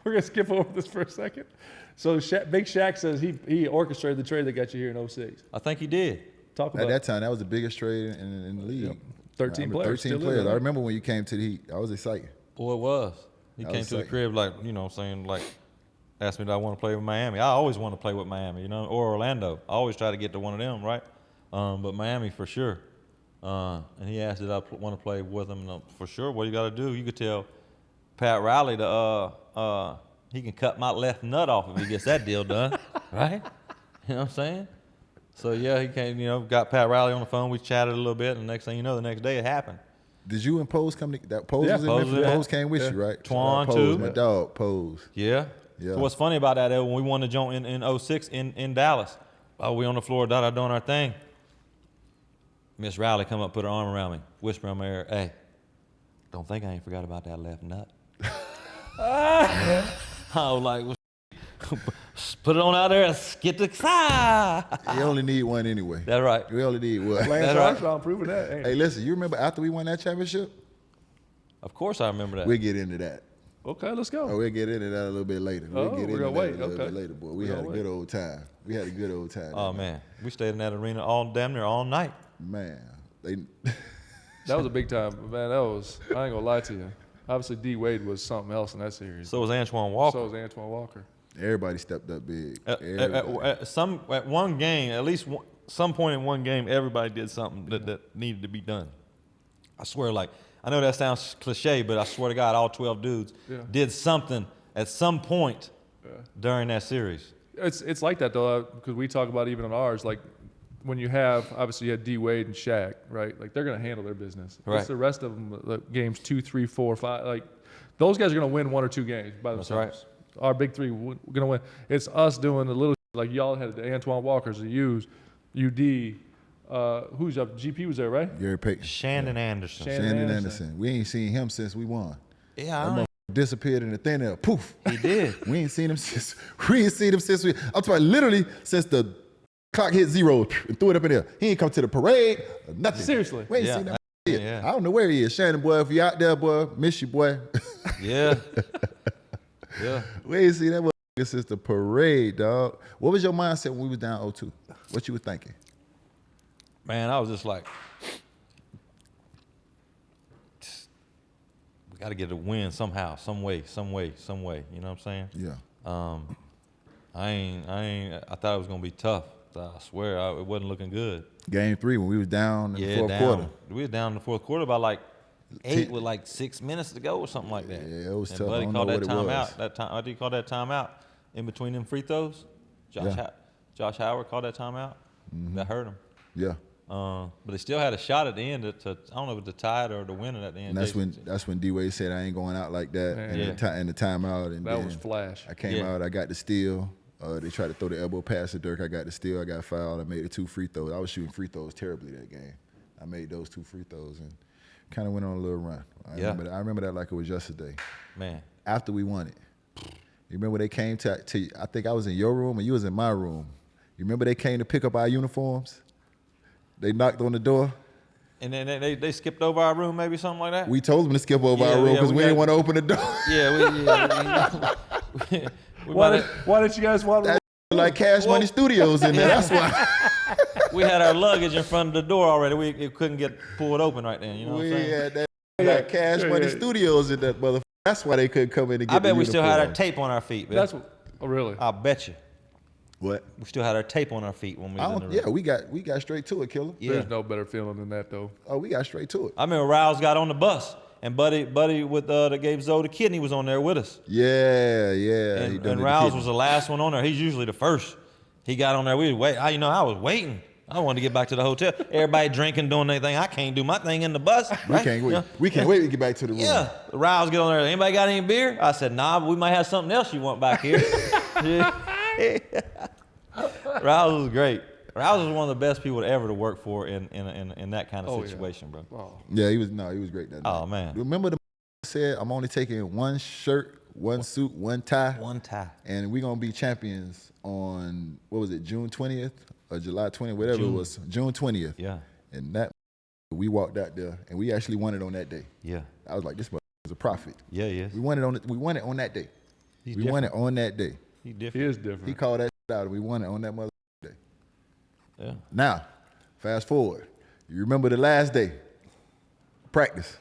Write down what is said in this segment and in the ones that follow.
We're gonna skip over this for a second. So Big Shaq says he orchestrated the trade that got you here in 06. I think he did. Talk about At that time, that was the biggest trade in the league. Yep. 13 players. 13 players. I remember when you came to the Heat. I was excited. Boy, it was. He came to the crib like, you know, saying like, asked me, do I want to play with Miami? I always want to play with Miami, you know, or Orlando. I always try to get to one of them, right? But Miami for sure. And he asked, did I want to play with him? And, for sure. What you got to do? You could tell Pat Riley he can cut my left nut off if he gets that deal done, right? You know what I'm saying? So yeah, he came, you know, got Pat Riley on the phone. We chatted a little bit, and the next thing you know, the next day it happened. Did you and Pose come? That Pose was in Memphis. Pose came with you, right? Twan Pose, too. My dog, Pose. Yeah. So what's funny about that is when we won the joint in 06 in Dallas, we on the floor, doing our thing. Miss Riley come up, put her arm around me, whisper in my ear, "Hey, don't think I ain't forgot about that left nut." I was like, well, put it on out there and get the side. You only need one anyway. That's right. We only need one. Lance Armstrong proving that. Hey, listen, you remember after we won that championship? Of course I remember that. We'll get into that. Okay, let's go. We'll get into that a little bit later. We'll get into that a little bit later, boy. We had a good old time. Oh, man. We stayed in that arena damn near all night. Man. That was a big time. Man, I ain't going to lie to you. Obviously, D. Wade was something else in that series. So was Antoine Walker. Everybody stepped up big. At one game, at least some point in one game, everybody did something that needed to be done. I swear, like, I know that sounds cliche, but I swear to God, all 12 dudes did something at some point during that series. It's like that, though, because we talk about even on ours, like, when you obviously you had D. Wade and Shaq, right? Like, they're going to handle their business. Right. It's the rest of them, like, games 2, 3, 4, 5. Like, those guys are going to win 1 or 2 games by themselves. That's right. Our big three, we're going to win. It's us doing the little shit. Like, y'all had the Antoine Walkers, the U's, UD. Who's up? GP was there, right? Gary Payton. Shannon Anderson. Shannon Anderson. We ain't seen him since we won. Yeah, that disappeared in the thin air. Poof. He did. We ain't seen him since. I'm talking literally since the clock hit 0 and threw it up in there. He ain't come to the parade or nothing. Seriously. We ain't seen that. Yeah. I don't know where he is. Shannon, boy, if you out there, boy, miss you, boy. Yeah. We ain't seen that boy since the parade, dog. What was your mindset when we was down 0-2? What you was thinking? Man, I was just like, we got to get a win somehow, some way. You know what I'm saying? Yeah. I thought it was gonna be tough. I swear, it wasn't looking good. Game 3 when we was down in the fourth quarter. We were down in the fourth quarter by like 8 with like 6 minutes to go or something like that. Yeah, it was tough. Buddy called that timeout. What do you call that timeout? In between them free throws, Josh Howard called that timeout. Mm-hmm. That hurt him. Yeah. But they still had a shot at the end to I don't know if it was the tide or the winner at the end. And that's when D Wade said I ain't going out like that in the timeout. And that was flash. I came out. I got the steal. They tried to throw the elbow pass to Dirk. I got the steal. I got fouled. I made the 2 free throws. I was shooting free throws terribly that game. I made those 2 free throws and kind of went on a little run. I remember that like it was yesterday. Man. After we won it. You remember they came to I think I was in your room and you was in my room. You remember they came to pick up our uniforms? They knocked on the door. And then they skipped over our room, maybe something like that? We told them to skip over our room because we didn't want to open the door. Why did you guys want that like Cash Money Studios in there? That's why. We had our luggage in front of the door already. It couldn't get pulled open right then. You know what I'm saying? We had that like Cash Money Studios in that motherfucker. That's why they couldn't come in and get I bet we still had our uniforms. tape on our feet. Man. Really? I bet you. What? We still had our tape on our feet when we was in the room. Yeah, we got straight to it, Killer. There's no better feeling than that, though. Oh, we got straight to it. I remember Riles got on the bus, and Buddy with that gave Zoe the kidney was on there with us. Yeah. And Riles was the last one on there. He's usually the first. He got on there. We was waiting. I was waiting. I wanted to get back to the hotel. Everybody drinking, doing their thing. I can't do my thing in the bus. Right? We can't wait. Yeah. We can't wait to get back to the room. Yeah. Riles get on there. Anybody got any beer? I said, nah, but we might have something else you want back here. Riles was great. Riles was one of the best people ever to work for in that kind of situation, bro. Oh. Yeah, he was great that night. Oh, man. Remember the said, I'm only taking one shirt, one suit, one tie. One tie. And we're going to be champions on, what was it, June 20th or July 20th, whatever it was, June 20th. Yeah. And we walked out there, and we actually won it on that day. Yeah. I was like, this motherfucker is a prophet. Yeah, yeah. We won it on that day. We won it on that day. He He different. is different. He called that shit out, and we won it on that mother day. Yeah. Now, fast forward. You remember the last day, practice,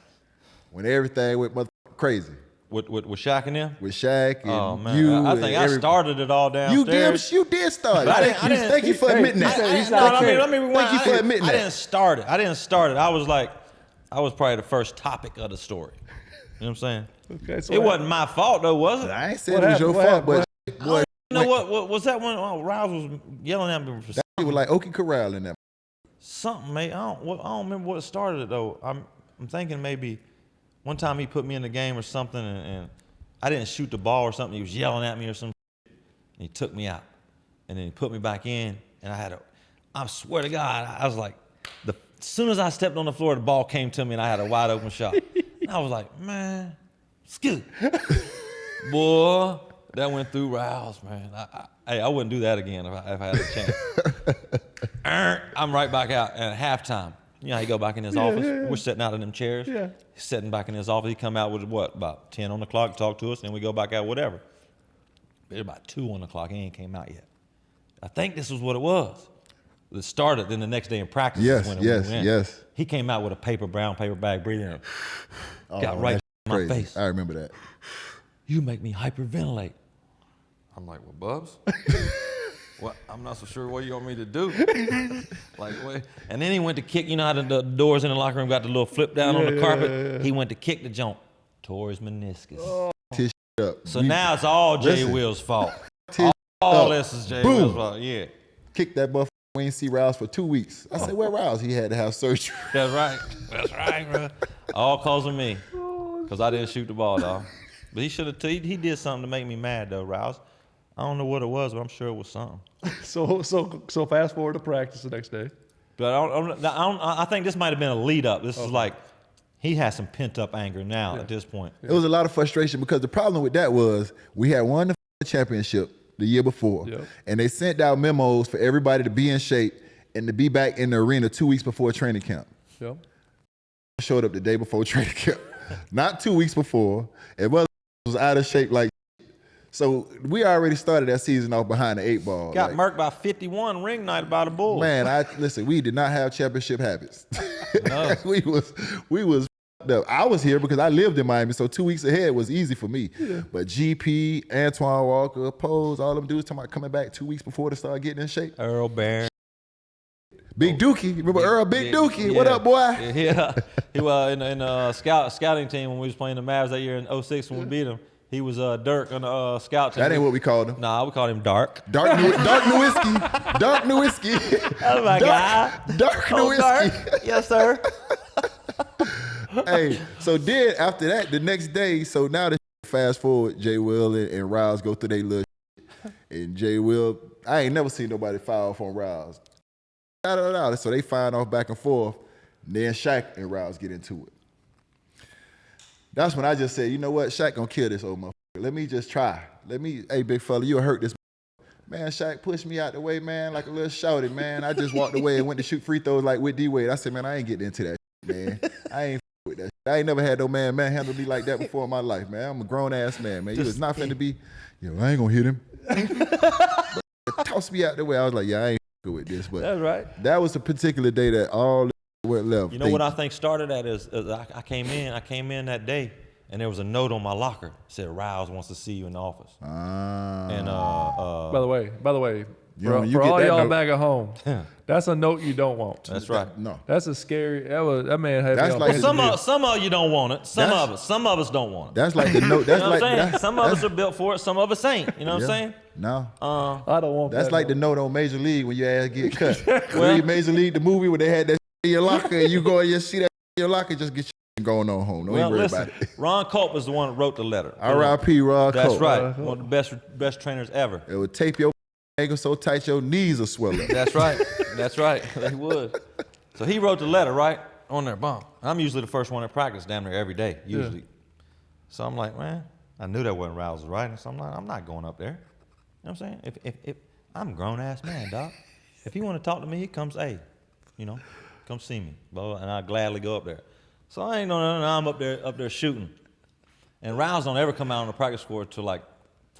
when everything went mother crazy With Shaq and them? with Shaq and Oh, man. you. I think I started it all You downstairs. did start. But it. Thank you for admitting that. Let me rewind. Thank you for admitting I that. didn't start it. I was probably the first topic of the story. You know what I'm saying? Okay, so It wasn't my fault though, was it? I ain't saying What it was your happened? fault, What but boy, You know what was that one? Oh, Rouse was yelling at me for it was like Okie Corral in that. something, mate. I don't remember what started it though. I'm thinking maybe one time he put me in the game or something, and I didn't shoot the ball or something. He was yelling at me or something. And he took me out, and then he put me back in, and I swear to God, I was like, as soon as I stepped on the floor, the ball came to me, and I had a wide open shot. And I was like, man, skip. Boy, that went through Rouse, man. I wouldn't do that again if I had a chance. I'm right back out at halftime. You know how he go back in his office? yeah. We're sitting out in them chairs. Yeah. He's sitting back in his office. He come out with what, about 10 on the clock, talk to us, and then we go back out, whatever. It's about 2 on the clock. He ain't came out yet. I think this was what it was. It started, then the next day in practice. Yes, when yes, we went. yes. He came out with a brown paper bag, breathing. Got Oh, right that's in my crazy. face. I remember that. You make me hyperventilate. I'm like, well, Bubs, what? I'm not so sure what you want me to do. Like, what? And then he went to kick. You know how the doors in the locker room got the little flip down on the carpet? yeah. He went to kick the joint, tore his meniscus. Tish up. So now it's all Jay Listen. Will's fault. Tish All up. this is Jay Boom. Will's fault. Yeah, Kicked that motherfucker. We ain't see Rouse for 2 weeks. I said, where Rouse? He had to have surgery. that's right. That's right, bro. All cause of me, cause I didn't shoot the ball, dog. But he should have. He did something to make me mad, though, Rouse. I don't know what it was, but I'm sure it was something. So fast forward to practice the next day. But I think this might have been a lead up. This is like he has some pent up anger now at this point. It was a lot of frustration because the problem with that was we had won the championship the year before, Yep. and they sent out memos for everybody to be in shape and to be back in the arena 2 weeks before training camp. Yep. Showed up the day before training camp, not 2 weeks before, and was out of shape like. So we already started that season off behind the 8 ball. Got like, murked by 51 ring night by the Bulls. Man, listen. We did not have championship habits. No. we was. up. I was here because I lived in Miami, so 2 weeks ahead was easy for me. Yeah. But GP, Antoine Walker, Pose, all them dudes talking about coming back 2 weeks before to start getting in shape. Earl Barron. Big Dookie, remember Earl Big Dookie? Yeah. What up, boy? Yeah, he was in scouting team when we was playing the Mavs that year in 06 when we beat him. He was Dirk on the scout team. That ain't what we called him. Nah, we called him Dark. Dark Nowitzki. Dark Nowitzki. Oh my God. Dark Oh, Nowitzki. Dark. Yes, sir. Hey, so then after that, the next day, so now the fast forward, Jay Will and Rouse go through their little shit. And Jay Will, I ain't never seen nobody foul off on Rouse. So they find off back and forth. And then Shaq and Rouse get into it. That's when I just said, you know what? Shaq gonna kill this old motherfucker. Let me just try. Hey, big fella, you'll hurt this. Man, Shaq pushed me out the way, man, like a little shouty, man. I just walked away and went to shoot free throws like with D-Wade. I said, man, I ain't getting into that shit, man. I ain't with that shit. I ain't never had no man handle me like that before in my life, man. I'm a grown-ass man, man. You was not finna be, I ain't gonna hit him. But toss me out the way. I was like, I ain't good with this. But That's right. that was the particular day that all went left. You know what I think started that is I came in that day and there was a note on my locker that said Rouse wants to see you in the office. And By the way, You for get all that y'all note. back at home, that's a note you don't want. that's right. No. That's a scary. That man had. That's me on like pins the- and needles. Some of you don't want it. Some of us don't want it. That's like the note. That's You know what like I'm saying? that- Some of us are built for it. Some of us ain't. You know what I'm yeah. saying? No. I don't want. That's that like the note. note on Major League when your ass get cut. Read Major League, the movie where they had that in your locker and you go and you see that in your locker, just get your going on home. Don't even worry listen, about it. Ron Culp was the one that wrote the letter. R.I.P. Rod That's Cole. right. One of the best trainers ever. It would tape your ankle so tight your knees will swell up. That's right. That's right. He would. So he wrote the letter, right? On there, boom. I'm usually the first one at practice damn near every day, usually. Yeah. So I'm like, man, I knew that wasn't Rouse's writing, so I'm like, I'm not going up there. You know what I'm saying? If I'm a grown-ass man, dog. If he want to talk to me, he comes, hey, come see me. Blah, blah, and I'll gladly go up there. So I'm up there shooting. And Rouse don't ever come out on the practice court till like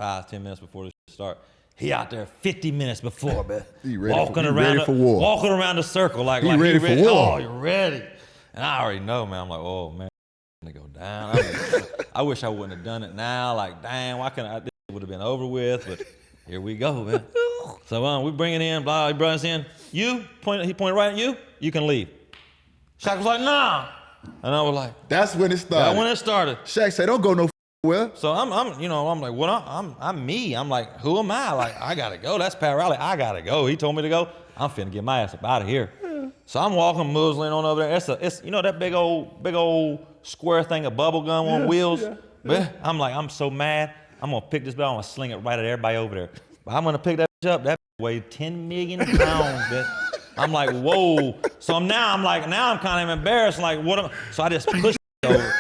5-10 minutes before the start. He out there 50 minutes before, man. He ready walking for, he around ready for war. Walking around the circle like he ready for war. Oh, you're ready. And I already know, man. I'm like, oh man, I'm gonna go down. I wish I wouldn't have done it now. Like, damn, why can't I? This would have been over with. But here we go, man. So we bring it in. Blah, he brought us in. He pointed right at you. You can leave. Shaq was like, nah. And I was like, that's when it started. That's when it started. Shaq said, don't go no well. So I'm like, what? I'm me. I'm like, who am I? Like, I gotta go. That's Pat Riley. I gotta go. He told me to go. I'm finna get my ass up out of here. So I'm walking, muzzling on over there. It's you know that big old square thing of bubble gum on wheels. Yeah. I'm like, I'm so mad. I'm gonna pick this bell. I'm gonna sling it right at everybody over there. But I'm gonna pick that up. That weighed 10 million pounds, bitch. I'm like, whoa. So now I'm kind of embarrassed. Like, what? So I just push it over.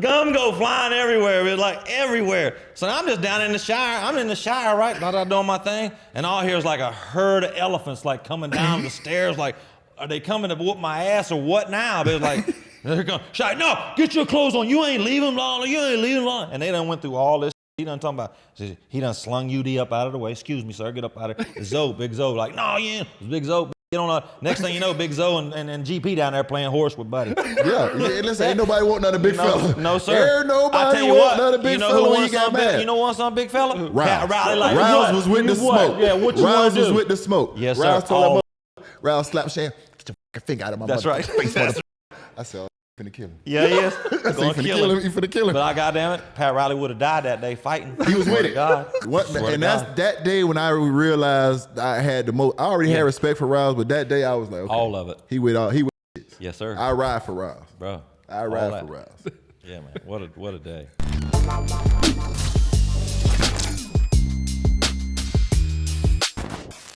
Gum go flying everywhere. It's like everywhere. So I'm just down in the shower. I'm in the shower, right? Doing my thing. And all here is like a herd of elephants like coming down the stairs. Like, are they coming to whoop my ass or what now? But it's like, they're going, Shaq, no, get your clothes on. You ain't leaving long. You ain't leaving long. And they done went through all this. He done talking about, he done slung UD up out of the way. Excuse me, sir, get up out of there. Zoe, Big Zoe, like, no, yeah, Big Zoe. Get on next thing you know, Big Zoe and GP down there playing horse with Buddy. Yeah, listen, ain't nobody want another big fella. No, sir. Ain't nobody want another big fella when you got mad. You know what's some big fella? Rouse. Like, Rouse was with the smoke. Yeah, what you Rouse was with the smoke. Yes, sir. Rouse told that Rouse slapped Shan, get your fucking finger out of my That's right. face. That's right. I said, I'm finna kill him. Yeah, he is. I said, you finna kill him. But I goddamn it, Pat Riley would have died that day fighting. He was with it. God. And that's that day when I realized I had the most. I already had respect for Rouse, but that day I was like, okay, all of it. He with Yes, sir. I ride for Rouse, bro. I ride for Rouse. Yeah, man. What a day.